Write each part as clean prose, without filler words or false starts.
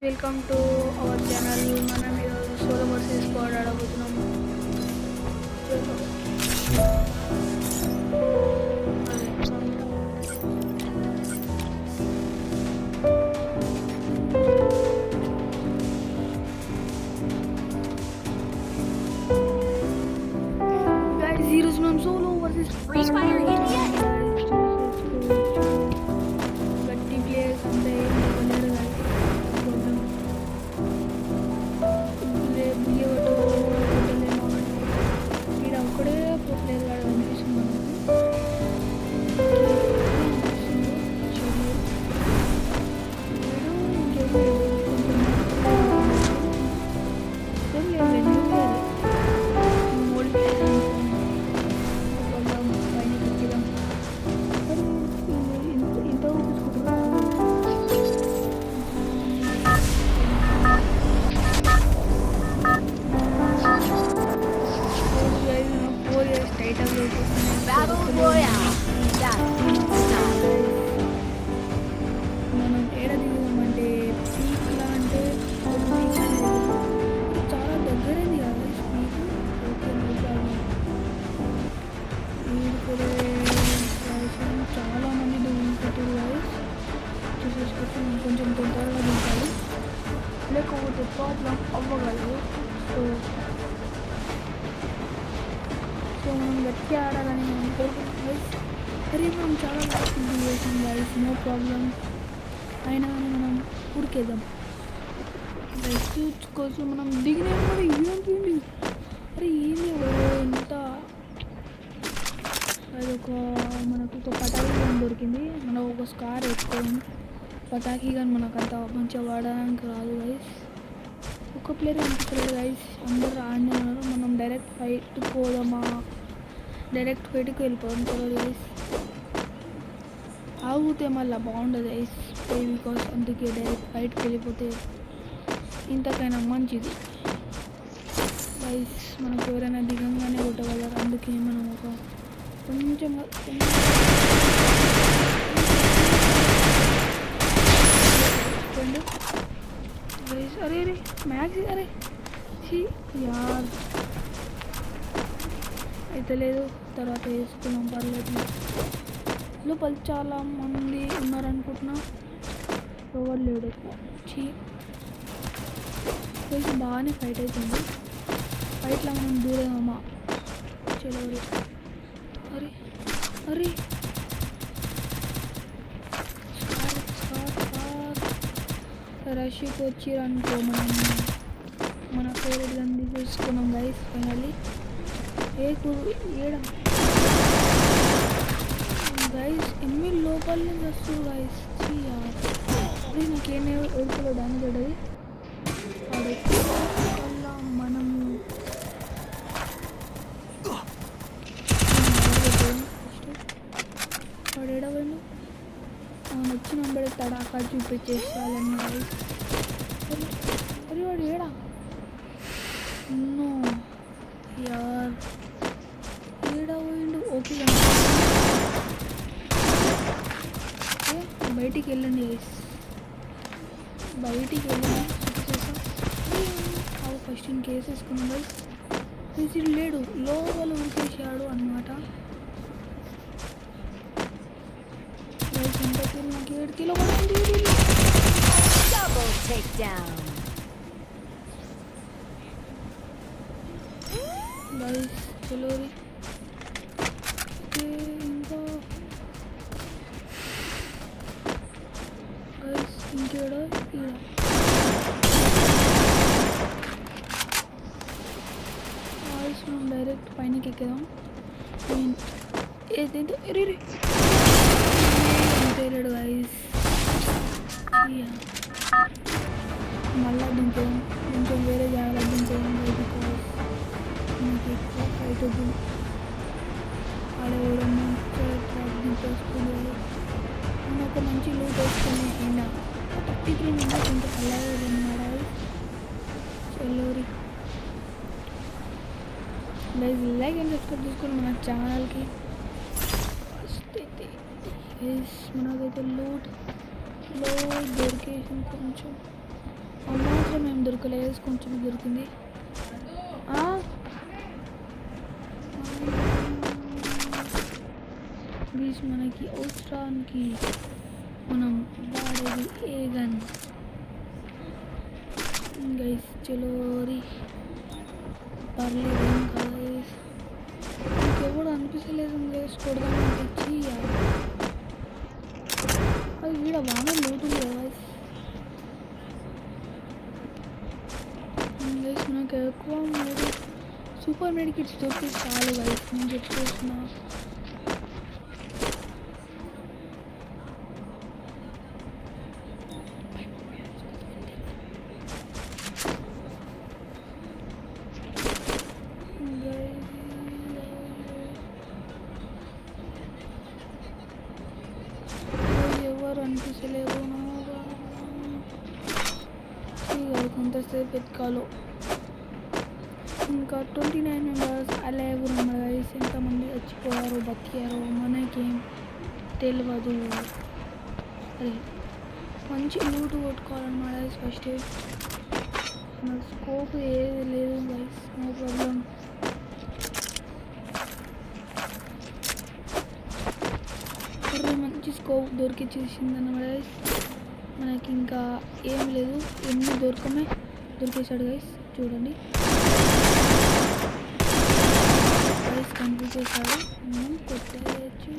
Welcome to our channel. మనం ఈరోజు solo versus squad ఆడబోతున్నాము. Guys ఈరోజు మనం solo versus Free Fire India. గట్టి ప్లేయర్స్ అంటే ఇవ్వలేరు ఇక్కడ ఒక్కడే ప్లేయర్ కాడ కనిపిస్తుంది. Battle Royale. Battle. Stop. మనం ఏడ దిగుదామంటే పీక్లా అంటే పీక్ అనేది చాలా దగ్గరైంది కదా పీక్. ఓకే వీడికి చాలా మంది దిగుతుంటారు గైస్. చూసేసుకుంటే మనం కొంచెం తొందరగా దిగాలి, లేకపోతే ప్రాబ్లం అవ్వగలదు. సో మనం గట్టిగా ఆడాలని మనం కోరుకుంటున్నాం గైస్. అరే మనం చాలా లాస్ట్ చేసాం గైస్, నో ప్రాబ్లం. అయినా కానీ మనం ఉరికేద్దాం గైస్. కోసం మనం దిగిన మరి ఇవ్వండి. అరే ఏంది ఎంత అదొక మనకు ఒక పటాకీ గన్ దొరికింది. మనకు ఒక స్కార్ వేసుకోవడం పటాకీ గన్ మనకు అంత మంచిగా వాడడానికి రాదు గైస్. ఒక ప్లేయర్ అనిపిస్తలేదు గైస్, అందరూ ఆడినే ఉన్నారు. మనం డైరెక్ట్ ఫైట్కి పోదామా, డైరెక్ట్ ఫైట్కి వెళ్ళిపోదాం తెలియదు గైస్. ఆగితే మళ్ళీ బాగుండదు గైస్, బికాస్ అందుకే డైరెక్ట్ ఫైట్కి వెళ్ళిపోతే ఇంతకైనా మంచిది గైస్. మనకు ఎవరైనా దిగంగానే కొట్టగలరు, అందుకే మనం ఒక కొంచెం అరే అరే మ్యాక్స్ అరే యార్ అయితే లేదు, తర్వాత వేసుకున్నాం పర్లేదు. లోపల చాలా మంది ఉన్నారనుకుంటున్నా, ఎవరు లేడు కొంచెం బాగానే ఫైట్ అవుతుంది. ఫైట్లో మనం దూరమమ్మా చెలవరి. అరే అరే రష్కి వచ్చిరనుకో మనం మన ఫేవరెట్ గన్ తీసుకున్నాం గైస్ ఫైనల్లీ. ఏడ గైస్ ఎన్ని లోపల నుంచి వస్తుంది గైస్. అది నాకేం ఎడుపులో డ్యామేజ్ పడ్డది. వల్ల మనం వాడు ఏడవండి వచ్చిన వెంబడి తడాకా చూపించేసాలని గైస్. అరే వాడు ఏడా నో యార్ ఏడా పోయిండు. ఓకే బయటికి వెళ్ళండి గైస్, బయటికి వెళ్ళండి. ఫస్ట్ ఇన్ కేసు వేసుకున్నాం గైస్. ఇది లేడు, లోపల ఊసేసాడు అనమాట గైస్. ఇంతకీ నాకు 7 కిలో Double takedown. గైస్ చెలోరి. ఇంకా గైస్ ఇంకేడా ఈడ గైస్ మనం డైరెక్ట్ పైనకి ఎక్కేదాం. ఏదైతే తెలియడు గైస్. మళ్ళా దించేదాం, కొంచెం వేరే జాగ్రత్త దించేదాం బికాస్ మనకి ఎక్కువ ఫైట్ వద్దు. ఆడేయడము ట్రాక్ దింపేసుకుని మనం ఒక మంచి లూట్ వేసుకుని కింద 33 మెంబర్స్ ఇంత కలర్ అన్నమాట. Chelluri guys like and subscribe చేసుకుని మన ఛానల్కి. ఫస్ట్ అయితే గైస్ మనకైతే లూట్ దొరికేసింది కొంచెం. కొంచెం ఏం దొరకలేదు, కొంచెం దొరికింది. గైస్ మనకి అవసరానికి మనం వాడేది ఏ గన్ గైస్. చలోరి పర్లేదు, ఏం కాదు గైస్. ఇంకెవరు అనిపించలేదు గైస్ కొడదామని తెచ్చి. అది వీడ బాగా లూటుంది కదా గైస్. మనకు ఎక్కువ సూపర్ మెడికిట్స్ దొరికి చాలు గైస్. నేను చెప్పుకొస్తున్నా. ఎవరు అనిపించలేరు కొంతసేపు ఎత్తుకాలో. ఇంకా 29 మెంబర్స్ అలాగే ఉన్నారు గైస్. ఎంతమంది చచ్చిపోయారు బతికారు మనకేం తెలియదు. అరే మంచి లూట్ కొట్టుకోవాలన్నమాట గైస్. ఫస్ట్ నాకు స్కోప్ ఏది లేదు గైస్, నో ప్రాబ్లం. మంచి స్కోప్ దొరికి చేసిందన్నమాట గైస్. మనకి ఇంకా ఏం లేదు, ఎన్ని దొరికేశాడు గైస్. చూడండి గైస్, కంప్లీట్ చేశాడు. మనం కొట్టేయచ్చు.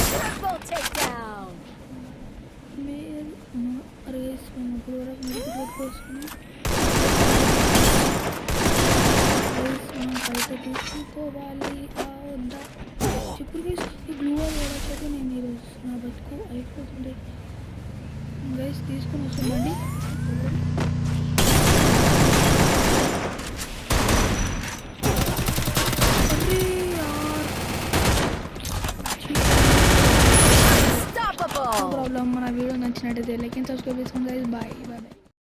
Triple takedown. అరే గైస్, మేము ఇప్పుడు వరకు మీరు కొట్టుకొస్తున్నాం. మనం బయట తీసుకోవాలి. వద్దా చెప్పు గైస్. ఈ గ్లూ వాడకపోతే నేను ఈరోజు నా బతుకు అయిపోతుంది గైస్. తీసుకొని వస్తుందండి. Unstoppable. ప్రాబ్లం. మన వీడియో నచ్చినట్టయితే లైక్ అండ్ సబ్స్క్రైబ్ చేసుకోండి గైస్. Bye bye.